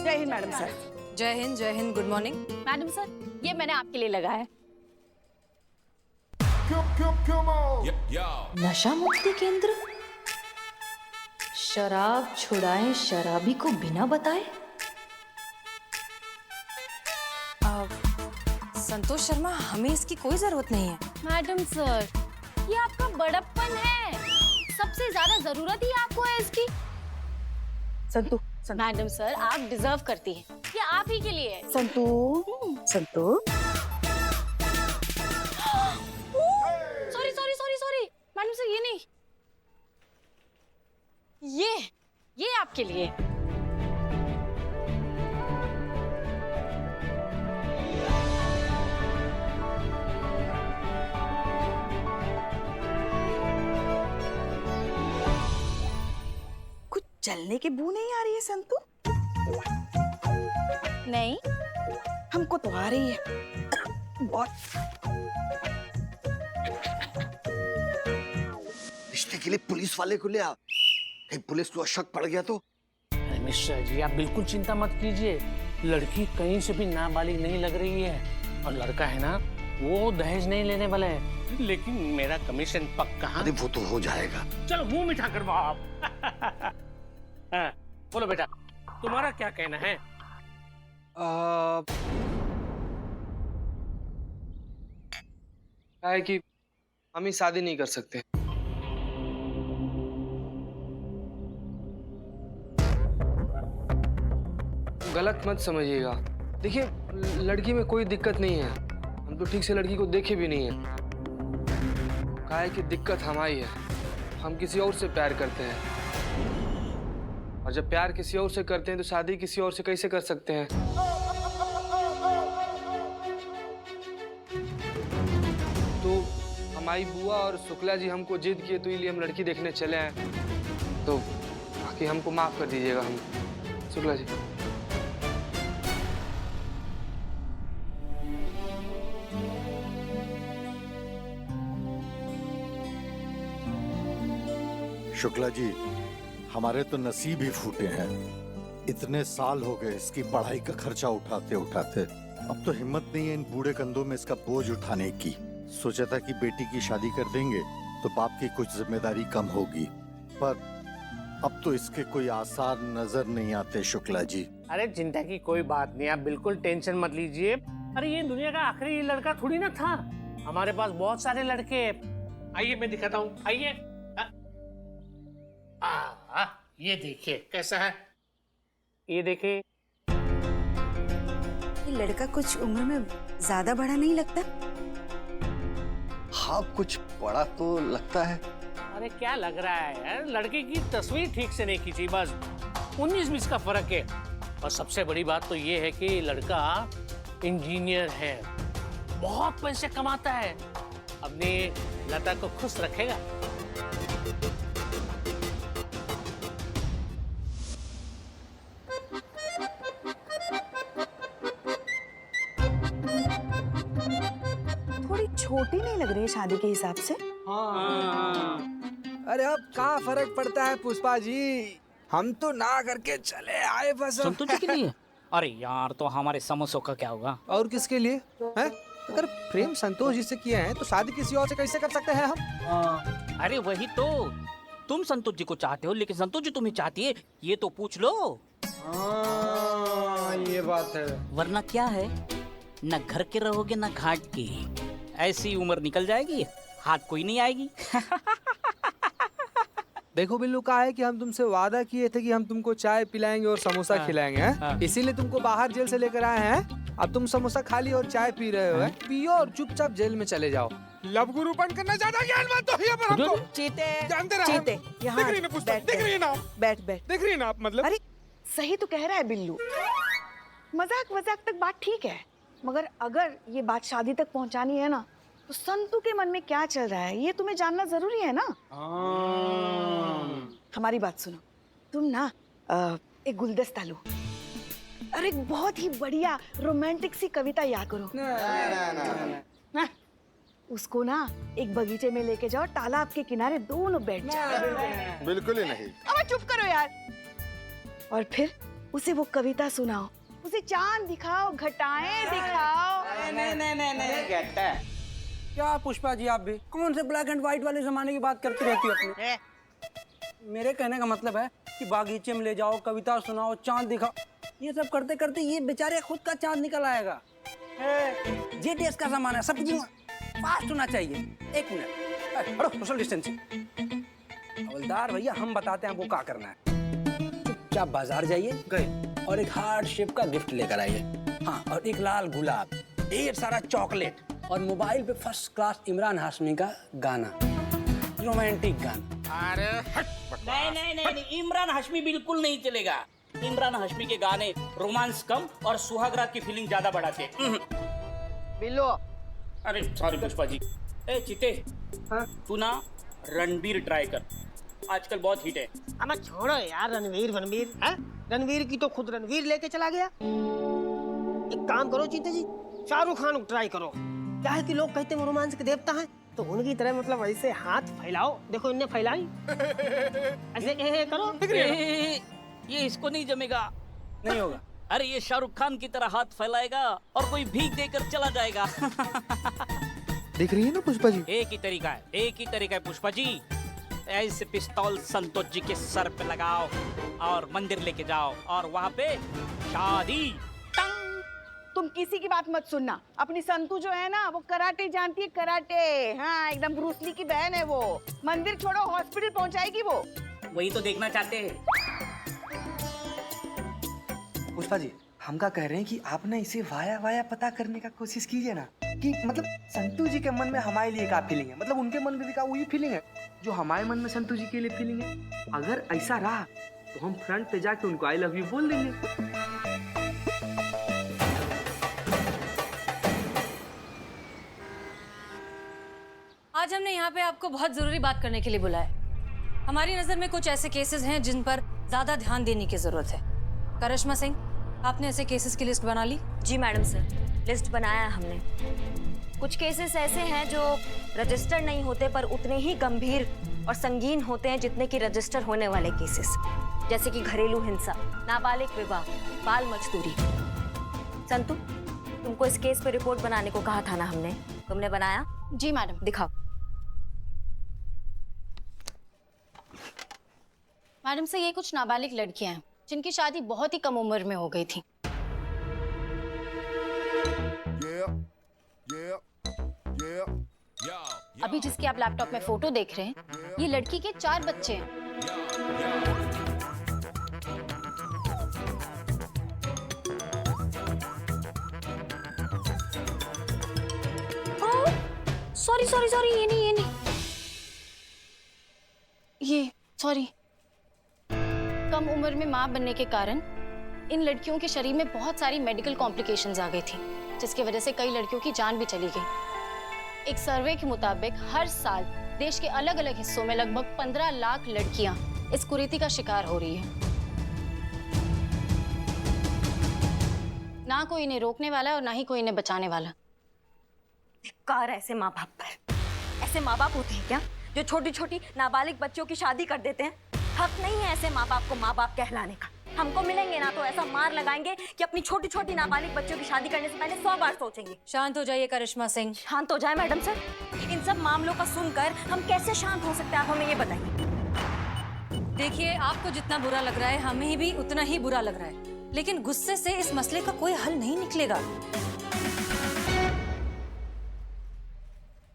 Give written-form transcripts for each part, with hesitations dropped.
जय Hind madam sir. जय Hind, good morning. Madam sir, ये मैंने आपके लिए लगाया है। नशा मुक्ति केंद्र, शराब छुड़ाएं शराबी को बिना बताए। संतोष शर्मा, हमें इसकी कोई जरूरत नहीं है। मैडम सर, ये आपका बड़प्पन है, सबसे ज्यादा जरूरत ही आपको है इसकी। संतू, मैडम सर, आप डिजर्व करती हैं, ये आप ही के लिए है। Santu, Santu. Sorry madam sir, ये नहीं, ये आपके लिए। कुछ चलने की बू नहीं आ रही है संतू? नहीं, हमको तो आ रही है बहुत। रिश्ते के लिए पुलिस वाले को ले आ, कहीं पुलिस को शक पड़ गया तो। अरे मिश्रा जी, आप बिल्कुल चिंता मत कीजिए, लड़की कहीं से भी नाबालिग नहीं लग रही है, और लड़का है ना, वो दहेज नहीं लेने वाला है, लेकिन मेरा कमीशन पक्का। अरे वो तो हो जाएगा। चलो मुंह मीठा करवाओ आप। हाँ, बोलो बेटा, तुम्हारा क्या कहना है? है कि हम ही शादी नहीं कर सकते। गलत मत समझिएगा। देखिए, लड़की में कोई दिक्कत नहीं है, हम तो ठीक से लड़की को देखे भी नहीं है। कहा है कि दिक्कत हमारी है, हम किसी और से प्यार करते हैं, और जब प्यार किसी और से करते हैं तो शादी किसी और से कैसे कर सकते हैं? तो हमारी बुआ और शुक्ला जी हमको जिद किए, तो इसलिए हम लड़की देखने चले आए। तो बाकी हमको माफ कर दीजिएगा। हम शुक्ला जी, शुक्ला जी, हमारे तो नसीब ही फूटे हैं। इतने साल हो गए इसकी पढ़ाई का खर्चा उठाते उठाते, अब तो हिम्मत नहीं है इन बूढ़े कंधों में इसका बोझ उठाने की। सोचा था कि बेटी की शादी कर देंगे तो बाप की कुछ जिम्मेदारी कम होगी, पर अब तो इसके कोई आसार नजर नहीं आते। शुक्ला जी, अरे चिंता की कोई बात नहीं, आप बिल्कुल टेंशन मत लीजिए। अरे ये दुनिया का आखिरी लड़का थोड़ी ना था, हमारे पास बहुत सारे लड़के। आइए मैं दिखाता हूँ, आइए। ये देखिए कैसा है, ये देखिए। ये लड़का कुछ उम्र में ज्यादा बड़ा नहीं लगता? हाँ, कुछ बड़ा तो लगता है। अरे क्या लग रहा है यार, लड़के की तस्वीर ठीक से नहीं खींची, बस 19-20 का फर्क है। और सबसे बड़ी बात तो ये है कि लड़का इंजीनियर है, बहुत पैसे कमाता है, अपनी लता को खुश रखेगा। थोड़ी छोटी नहीं लग रही है शादी के हिसाब से? अरे अब क्या फर्क पड़ता है पुष्पा जी, हम तो ना करके चले आए बस। संतोष जी के लिए? अरे यार, तो हमारे समोसों का क्या होगा? और किसके लिए है? अगर प्रेम संतोष जी से किए हैं तो शादी किसी और से कैसे कर सकते हैं हम? अरे वही तो, तुम संतोष जी को चाहते हो, लेकिन संतोष जी तुम्हें चाहती है, ये तो पूछ लो। ये बात है। वरना क्या है, न घर के रहोगे न घाट की, ऐसी उम्र निकल जाएगी, हाथ कोई नहीं आएगी। देखो बिल्लू, का है कि हम तुमसे वादा किए थे कि हम तुमको चाय पिलाएंगे और समोसा खिलाएंगे, हैं? इसीलिए तुमको बाहर जेल से लेकर आए हैं। अब तुम समोसा खा लियो और चाय पी रहे हो, पियो और चुपचाप जेल में चले जाओ। लब गुरुपन करना ज्यादा ज्ञान मत दो यहाँ पर हमको। चीते, जानते रहे चीते, यहाँ दिख रही ना पुष्पा, दिख रही ना, बैठ बैठ। दिख रही ना आप, मतलब। अरे सही तो कह रहा है बिल्लू, मजाक मजाक तक बात ठीक है, मगर अगर ये बात शादी तक पहुंचानी है ना, तो संतू के मन में क्या चल रहा है ये तुम्हें जानना जरूरी है ना। हमारी बात सुनो, तुम ना एक गुलदस्ता लो और एक बहुत ही बढ़िया रोमांटिक सी कविता याद करो। ना, उसको ना एक बगीचे में लेके जाओ, तालाब के किनारे दोनों बैठ जाओ। बिल्कुल ही नहीं। अब चुप करो यार। और फिर उसे वो कविता सुनाओ, उसे चांद दिखाओ, घटाएं दिखाओ। नहीं कहता है। क्या पुष्पा जी, आप भी कौन से ब्लैक एंड व्हाइट वाले जमाने की बात करती रहती हो अपनी? मेरे कहने का मतलब है कि बागीचे में ले जाओ, कविता सुनाओ, चांद दिखाओ, ये सब करते करते ये बेचारे खुद का चांद निकल आएगा। जीटीएस का सामान है, सब कुछ फास्ट होना चाहिए। एक मिनट, हटो, सोशल डिस्टेंसिंग। हवलदार भैया, हम बताते हैं आपको क्या करना है। चुपचाप बाजार जाइए, गए और एक हार्ट शेप का गिफ्ट लेकर आइए। हाँ, और एक लाल गुलाब, ढेर सारा चॉकलेट और मोबाइल पे फर्स्ट क्लास इमरान हाशमी का गाना, रोमांटिक गाना। अरे नहीं, इमरान हाशमी बिल्कुल नहीं चलेगा। इमरान हाशमी के गाने रोमांस कम और सुहागरात की फीलिंग ज्यादा बढ़ाते हैं। बिल्लो। अरे सॉरी पुष्पा जी। ए चिते, हाँ? तू ना रणबीर ट्राई कर, आजकल बहुत हिट है। अब छोड़ो यार, रणवीर है? रणवीर की तो खुद रणवीर लेके चला गया। एक काम करो चीते जी, शाहरुख खान ट्राई करो। क्या है कि लोग कहते हैं वो रोमांस के देवता हैं, तो उनकी तरह मतलब ऐसे हाथ फैलाओ। देखो इनने फैलाई, ऐसे करो। ये इसको नहीं जमेगा। नहीं होगा। अरे ये शाहरुख खान की तरह हाथ फैलाएगा और कोई भीख देकर चला जाएगा। दिख रही है ना पुष्पा जी? एक ही तरीका है पुष्पा जी। ऐसे पिस्तौल संतोष जी के सर पे लगाओ और मंदिर लेके जाओ और वहाँ पे शादी। तुम किसी की बात मत सुनना। अपनी संतू जो है ना, वो कराटे जानती है, कराटे। हाँ, एकदम ब्रूसली की बहन है वो। मंदिर छोड़ो, हॉस्पिटल पहुंचाएगी वो। वही तो देखना चाहते हैं। पुष्पा जी, हम क्या कह रहे हैं कि आप ना इसे वाया पता करने का कोशिश कीजिए ना, कि मतलब संतू जी के मन में हमारे लिए क्या फीलिंग है, मतलब उनके मन में भी क्या वही फीलिंग है जो हमारे मन में संतू जी के लिए फीलिंग है। अगर ऐसा रहा तो हम फ्रंट पे जाके उनको आई लव यू बोल देंगे। आज हमने यहाँ पे आपको बहुत जरूरी बात करने के लिए बुलाया। हमारी नजर में कुछ ऐसे केसेस हैं जिन पर ज्यादा ध्यान देने की जरूरत है। करिश्मा सिंह, आपने ऐसे केसेस की लिस्ट बना ली? जी मैडम सर, लिस्ट बनाया है हमने। कुछ केसेस ऐसे हैं जो रजिस्टर नहीं होते पर उतने ही गंभीर और संगीन होते हैं जितने कि रजिस्टर होने वाले केसेस, जैसे कि घरेलू हिंसा, नाबालिग विवाह, बाल मजदूरी। संतू, तुमको इस केस पे रिपोर्ट बनाने को कहा था ना हमने, तुमने बनाया? जी मैडम। दिखाओ। मैडम से ये कुछ नाबालिग लड़कियां हैं जिनकी शादी बहुत ही कम उम्र में हो गई थी। अभी जिसकी आप लैपटॉप में फोटो देख रहे हैं, ये लड़की के 4 बच्चे हैं। सॉरी, ये नहीं। ये सॉरी। कम उम्र में मां बनने के कारण इन लड़कियों के शरीर में बहुत सारी मेडिकल कॉम्प्लिकेशंस आ गई थी, जिसकी वजह से कई लड़कियों की जान भी चली गई। एक सर्वे के मुताबिक हर साल देश के अलग अलग हिस्सों में लगभग 15 लाख लड़कियां इस कुरीति का शिकार हो रही है। ना कोई इन्हें रोकने वाला और ना ही कोई इन्हें बचाने वाला। धिक्कार ऐसे माँ बाप पर। ऐसे माँ बाप होते हैं क्या जो छोटी छोटी नाबालिग बच्चों की शादी कर देते हैं? हक नहीं है ऐसे माँ बाप को माँ बाप कहलाने का। हमको मिलेंगे ना तो ऐसा मार लगाएंगे कि अपनी छोटी छोटी नाबालिग बच्चों की शादी करने से पहले 100 बार सोचेंगे। शांत हो जाइए करिश्मा सिंह। शांत हो जाए मैडम सर? इन सब मामलों का सुनकर हम कैसे शांत हो सकते हैं, आप हमें ये बताइए। देखिए, आपको जितना बुरा लग रहा है हमें भी उतना ही बुरा लग रहा है, लेकिन गुस्से से इस मसले का कोई हल नहीं निकलेगा।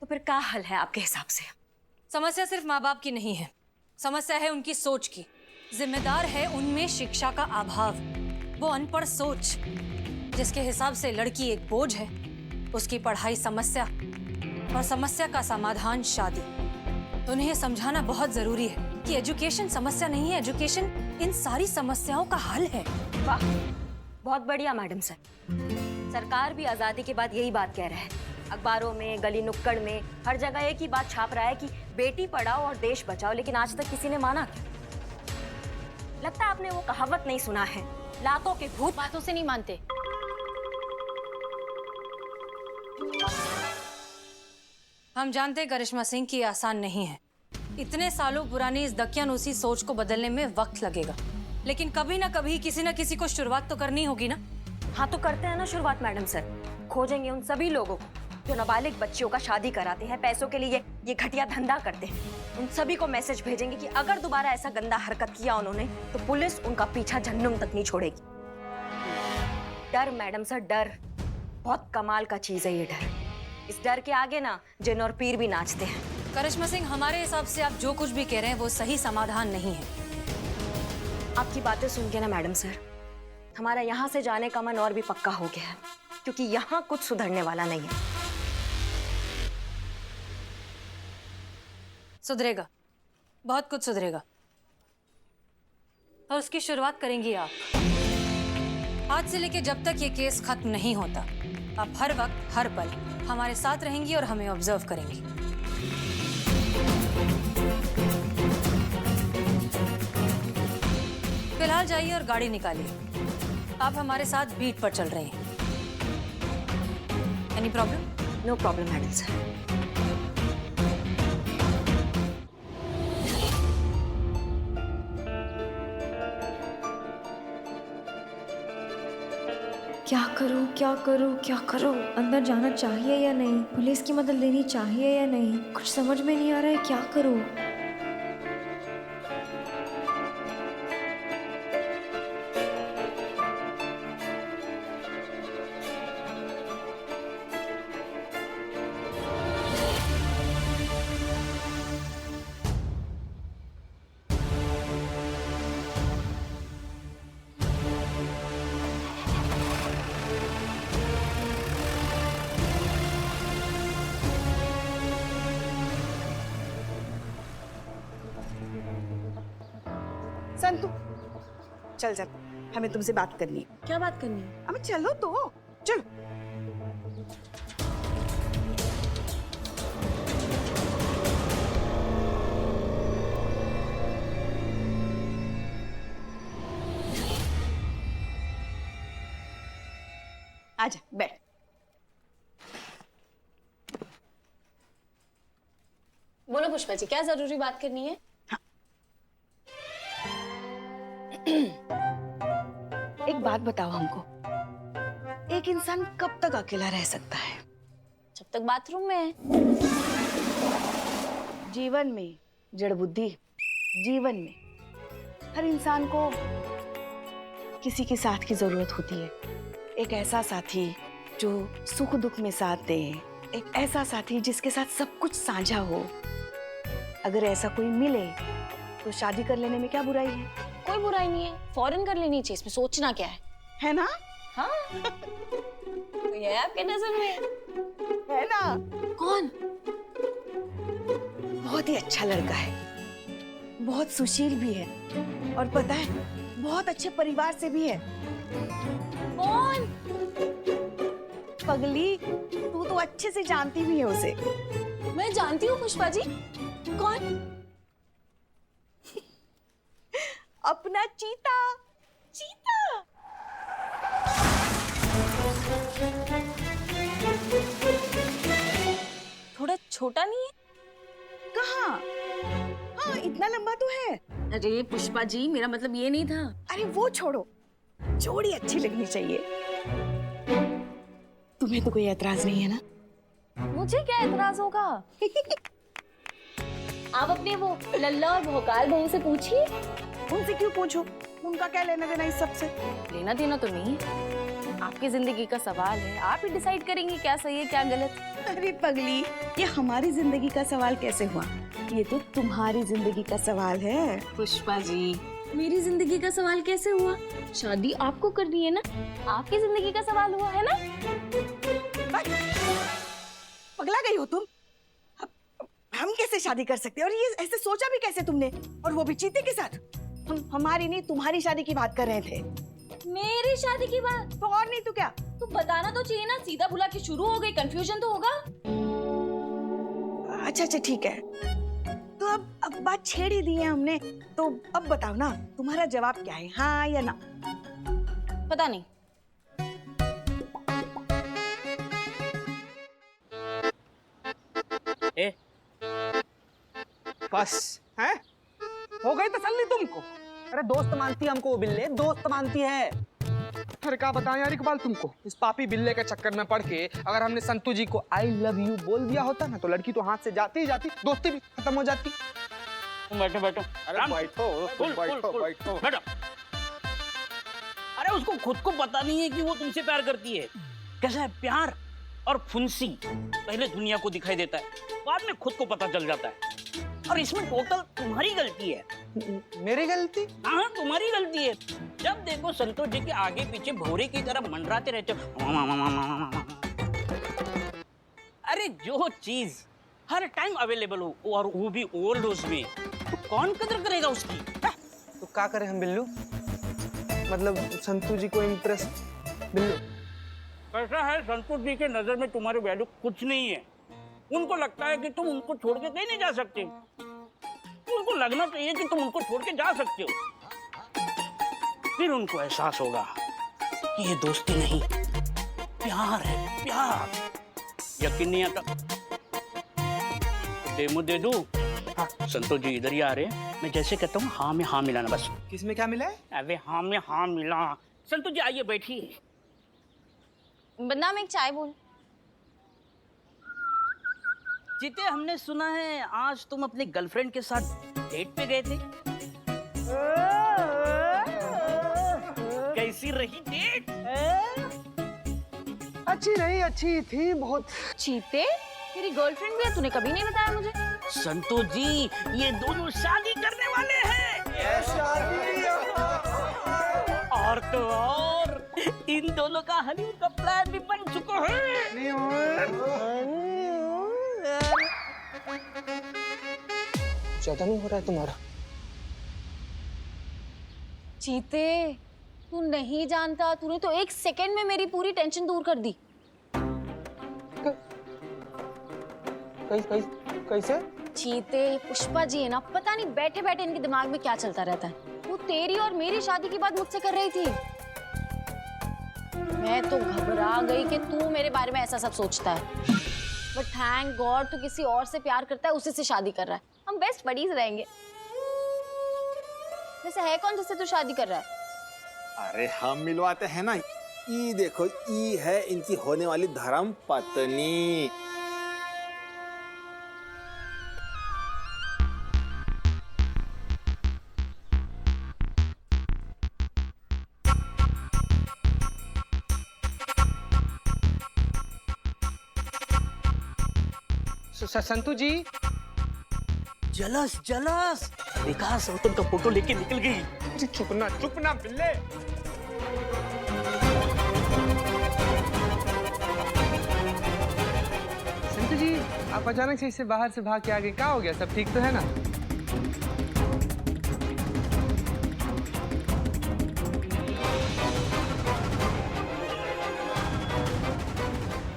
तो फिर क्या हल है आपके हिसाब से? समस्या सिर्फ माँ बाप की नहीं है, समस्या है उनकी सोच की। जिम्मेदार है उनमें शिक्षा का अभाव। वो अनपढ़ सोच जिसके हिसाब से लड़की एक बोझ है, उसकी पढ़ाई समस्या और समस्या का समाधान शादी। तो उन्हें समझाना बहुत जरूरी है कि एजुकेशन समस्या नहीं है, एजुकेशन इन सारी समस्याओं का हल है। वाह, बहुत बढ़िया मैडम सर। सरकार भी आजादी के बाद यही बात कह रहा है। अखबारों में, गली नुक्कड़ में, हर जगह एक ही बात छाप रहा है कि बेटी पढ़ाओ और देश बचाओ, लेकिन आज तक किसी ने माना क्यों? लगता है आपने वो कहावत नहीं सुना है, लातों के भूत बातों से नहीं मानते। हम जानते हैं करिश्मा सिंह की आसान नहीं है। इतने सालों पुरानी इस दकियानूसी सोच को बदलने में वक्त लगेगा, लेकिन कभी ना कभी किसी ना किसी को शुरुआत तो करनी होगी ना। हाँ तो करते हैं ना शुरुआत मैडम सर। खोजेंगे उन सभी लोगों को जो नाबालिग बच्चियों का शादी कराते हैं, पैसों के लिए ये घटिया धंधा करते हैं। उन सभी को मैसेज भेजेंगे कि अगर दोबारा ऐसा गंदा हरकत किया उन्होंने तो पुलिस उनका पीछा जहन्नुम तक नहीं छोड़ेगी। डर मैडम सर, डर बहुत कमाल का चीज है ये डर। इस डर के आगे ना जिन और पीर भी नाचते हैं। करिश्मा सिंह, हमारे हिसाब से आप जो कुछ भी कह रहे हैं वो सही समाधान नहीं है। आपकी बातें सुन के ना मैडम सर, हमारा यहाँ से जाने का मन और भी पक्का हो गया है, क्योंकि यहाँ कुछ सुधरने वाला नहीं है। सुधरेगा, बहुत कुछ सुधरेगा, और उसकी शुरुआत करेंगी आप। आज से लेके जब तक ये केस खत्म नहीं होता, आप हर वक्त हर पल हमारे साथ रहेंगी और हमें ऑब्जर्व करेंगी। फिलहाल जाइए और गाड़ी निकालिए। आप हमारे साथ बीट पर चल रहे हैं। Any problem? No problem madam sir. क्या करूं, क्या करूं, क्या करूं? अंदर जाना चाहिए या नहीं? पुलिस की मदद लेनी चाहिए या नहीं? कुछ समझ में नहीं आ रहा है, क्या करूं? संतु, चल चल, हमें तुमसे बात करनी है। क्या बात करनी है? अब चलो तो, चलो। आजा, बैठ। बोलो पुष्पा जी, क्या जरूरी बात करनी है? एक बात बताओ हमको, एक इंसान कब तक अकेला रह सकता है? जब तक बाथरूम में है। जीवन में जड़ बुद्धि, जीवन में हर इंसान को किसी के साथ की जरूरत होती है। एक ऐसा साथी जो सुख दुख में साथ दे, एक ऐसा साथी जिसके साथ सब कुछ साझा हो। अगर ऐसा कोई मिले तो शादी कर लेने में क्या बुराई है? कोई बुराई नहीं है, फौरन कर लेनी चाहिए, इसमें सोचना क्या है ना? हाँ। कोई है आपके नजर में? है ना? कौन? बहुत ही अच्छा लड़का है, बहुत सुशील भी है, और पता है बहुत अच्छे परिवार से भी है। कौन? पगली, तू तो अच्छे से जानती भी है उसे। मैं जानती हूँ पुष्पा जी। कौन? अपना चीता। चीता। थोड़ा छोटा नहीं है? कहाँ? हाँ, इतना लंबा तो है। अरे पुष्पा जी, मेरा मतलब ये नहीं था। अरे वो छोड़ो, जोड़ी अच्छी लगनी चाहिए। तुम्हें तो कोई एतराज नहीं है ना? मुझे क्या एतराज होगा? आप अपने वो लल्ला और भोकाल बहू से पूछिए। उनसे क्यों पूछो? उनका क्या लेना देना इस सब से? लेना देना तो नहीं है, आपकी जिंदगी का सवाल है, आप ही डिसाइड करेंगे क्या सही है क्या गलत। अरे पगली, ये हमारी जिंदगी का सवाल कैसे हुआ? ये तो तुम्हारी जिंदगी का सवाल है। पुष्पा जी, मेरी जिंदगी का सवाल कैसे हुआ? शादी आपको करनी है ना, आपकी जिंदगी का सवाल हुआ है ना। पगला गई हो तुम? हम कैसे शादी कर सकते हैं? और ये ऐसे सोचा भी कैसे तुमने? और वो भी चीते के साथ? हम हमारी नहीं तुम्हारी शादी की बात कर रहे थे। मेरी शादी की बात? तो और नहीं तो क्या? तो बताना तो चाहिए ना, सीधा बुला के शुरू हो गई, कंफ्यूजन तो होगा। अच्छा अच्छा ठीक है, तो अब बात छेड़ ही दी है हमने, तो अब बताओ ना, तुम्हारा जवाब क्या है, हाँ या ना? पता नहीं। बस हैं? हो गई तसल्ली तुमको? अरे दोस्त मानती है हमको वो बिल्ले, दोस्त मानती है। अरे क्या बताएं यार इकबाल तुमको, इस पापी बिल्ले के चक्कर में पड़ के अगर हमने संतू जी को आई लव यू बोल दिया होता ना तो लड़की तो हाथ से जाती ही जाती, दोस्ती भी खत्म हो जाती। तुम बैठो बैठो। अरे बैठो बैठो। बैठो। अरे उसको खुद को पता नहीं है कि वो तुमसे प्यार करती है। कैसा है प्यार और फुंसी, पहले दुनिया को दिखाई देता है, बाद में खुद को पता चल जाता है। और इसमें टोटल तुम्हारी गलती है। मेरी गलती? हाँ तुम्हारी गलती है। जब देखो संतोष जी के आगे पीछे भौरे की तरह मंडराते रहते हो। अरे जो चीज हर टाइम अवेलेबल हो और वो भी ओवरडोज में, तो कौन कदर करेगा उसकी? तो क्या करें हम बिल्लू, मतलब संतू जी को इम्प्रेस। बिल्लू कैसा है, संतोष जी के नजर में तुम्हारी वैल्यू कुछ नहीं है। उनको लगता है कि तुम उनको छोड़ के कहीं नहीं जा सकते। उनको लगना चाहिए कि तुम उनको छोड़ के जा सकते हो। फिर उनको एहसास होगा कि ये दोस्ती नहीं, प्यार है, प्यार। यकीन नहीं आता? डेमो दे दूं? हाँ, संतोष जी इधर ही आ रहे हैं, मैं जैसे कहता हूँ हाँ में हाँ मिलाना बस। किसमें क्या मिला है? अबे हाँ में हाँ मिला। संतोष जी आइए बैठिए। बदनाम एक चाय बोल। जीते, हमने सुना है आज तुम अपने गर्लफ्रेंड के साथ डेट पे गए थे। कैसी रही डेट? अच्छी नहीं, अच्छी थी बहुत। चीते, तेरी गर्लफ्रेंड भी है, तूने कभी नहीं बताया मुझे। संतोष जी ये दोनों शादी करने वाले हैं। और तो और इन दोनों का हनीमून का प्लान भी बन चुका है। ज्यादा नहीं हो रहा है तुम्हारा? चीते, तू नहीं जानता, तूने तो एक सेकंड में मेरी पूरी टेंशन दूर कर दी। कैसे? चीते, पुष्पा जी है ना, पता नहीं बैठे बैठे इनके दिमाग में क्या चलता रहता है। वो तेरी और मेरी शादी की बात मुझसे कर रही थी। मैं तो घबरा गई कि तू मेरे बारे में ऐसा सब सोचता है। बट थैंक गॉड तू किसी और से प्यार करता है, उसी से शादी कर रहा है। हम बेस्ट बडीज रहेंगे। वैसे है कौन जिससे तू शादी कर रहा है? अरे हम मिलवाते हैं ना। ई देखो, ई है इनकी होने वाली धर्म पत्नी। संतू जी जलस जलस, विकास गौतम का फोटो लेके निकल गई। चुप ना बिल्ले। संतू जी आप अचानक से इससे बाहर से भाग के आ गए, क्या हो गया? सब ठीक तो है ना?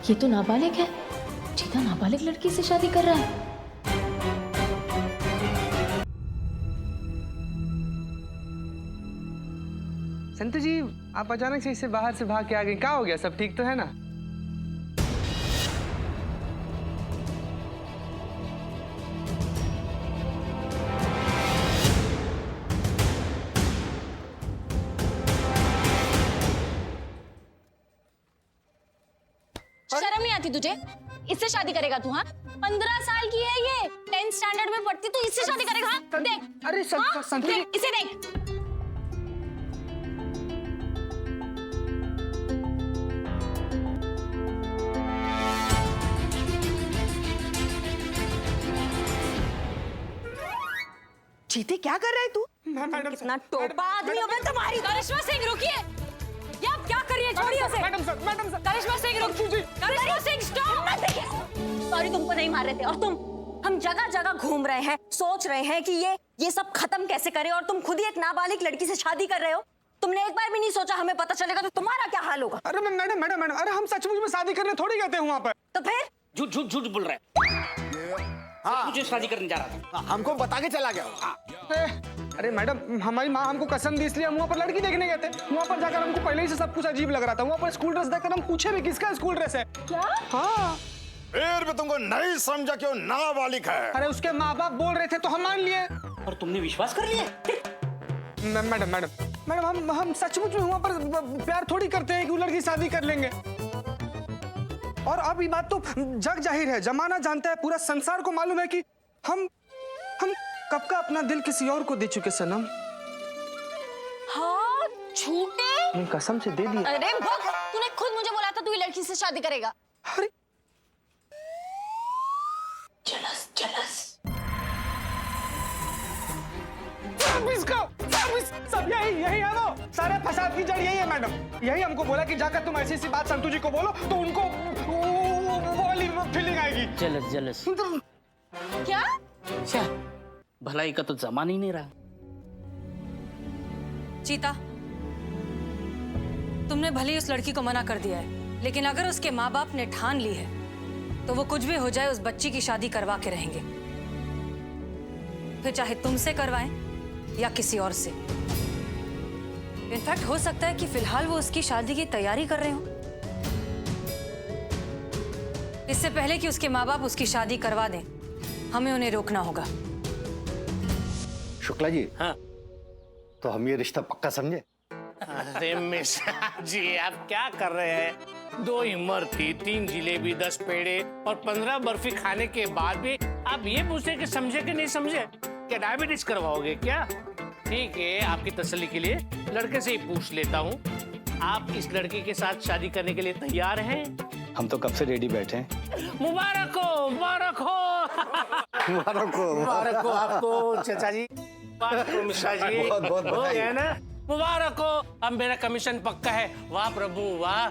ये तो नाबालिग है। चीता नाबालिग लड़की से शादी कर रहा है। संतू जी आप अचानक से इससे बाहर से भाग के आ गए, क्या हो गया? सब ठीक तो है ना? शर्म नहीं आती तुझे? इससे शादी करेगा तू? हाँ, 15 साल की है ये, 10th स्टैंडर्ड में पढ़ती, तू इससे शादी करेगा? हाँ? देख। अरे संतू जी, इसे देख। चीते क्या कर रहा है तू? मैडम कितना टोपा आदमी हो मैं तुम्हारी। करिश्मा सिंह रुकिए, ये आप क्या कर रही है? छोड़िए उसे। Madam sir. करिश्मा सिंह रुक। करिश्मा सिंह स्टॉप। सॉरी, तुमको नहीं मार रहे थे। और तुम, हम जगह जगह घूम रहे हैं, सोच रहे हैं कि ये सब खत्म कैसे करें, और तुम खुद ही एक नाबालिग लड़की से शादी कर रहे हो। तुमने एक बार भी नहीं सोचा हमें पता चलेगा तो तुम्हारा क्या हाल होगा? अरे मैडम अरे हम सचमुच में शादी करने थोड़ी गए थे वहाँ पर। तो फिर झूठ झूठ झूठ बोल रहा है। हाँ, मुझे शादी करने जा रहा था। हमको बता के चला गया। अरे मैडम हमारी माँ हमको कसम दी, इसलिए हम वहाँ पर लड़की देखने गए थे। वहाँ पर जाकर हमको पहले ही से सब कुछ अजीब लग रहा था। वहाँ पर स्कूल ड्रेस देखकर हम पूछे भी किसका स्कूल ड्रेस है। क्या? हाँ। फिर भी तुमको नहीं समझा क्यों नाबालिग है? अरे उसके माँ बाप बोल रहे थे तो हम मान लिए। और तुमने विश्वास कर लिया? मैडम मैडम मैडम हम सचमुच में वहां पर प्यार थोड़ी करते हैं कि वो लड़की शादी कर लेंगे। और अब ये बात तो जग जाहिर है, जमाना जानता है, पूरा संसार को मालूम है कि हम कब का अपना दिल किसी और को दे चुके सनम। हाँ झूठे। कसम से दे दिया। अरे भग, तूने खुद मुझे बोला था तू ये लड़की से शादी करेगा। अरे जलस जलस। सब यही है वो सारे फसाद की जड़ यही है मैडम। यही हमको बोला कि जाकर तुम ऐसी सी बात संतू जी को बोलो तो उनको वो वाली फीलिंग आएगी। जलस जलस क्या? अच्छा, भलाई का तो जमाना ही नहीं रहा। चीता, तुमने भले ही उस लड़की को मना कर दिया है, लेकिन अगर उसके माँ बाप ने ठान ली है तो वो कुछ भी हो जाए उस बच्ची की शादी करवा के रहेंगे, फिर चाहे तुमसे करवाएं या किसी और से। इनफैक्ट हो सकता है कि फिलहाल वो उसकी शादी की तैयारी कर रहे हो, इससे पहले कि उसके माँ बाप उसकी शादी करवा दें हमें उन्हें रोकना होगा। शुक्ला जी, हाँ तो हम ये रिश्ता पक्का समझे? अरे मिश्रा जी, आप क्या कर रहे हैं? 2 इमरती, 3 जिलेबी, 10 पेड़े और 15 बर्फी खाने के बाद भी आप ये पूछते कि समझे कि नहीं समझे? क्या डायबिटीज करवाओगे क्या? ठीक है, आपकी तसल्ली के लिए लड़के से ही पूछ लेता हूँ, आप इस लड़की के साथ शादी करने के लिए तैयार हैं? हम तो कब से रेडी बैठे हैं। मुबारक हो, मुबारक हो। मुबारक हो, मुबारक हो आपको चाचा जी, मुबारक हो मिश्रा जी। बहुत बहुत हो गया ना, मुबारक हो। अब मेरा कमीशन पक्का है। वाह प्रभु वाह,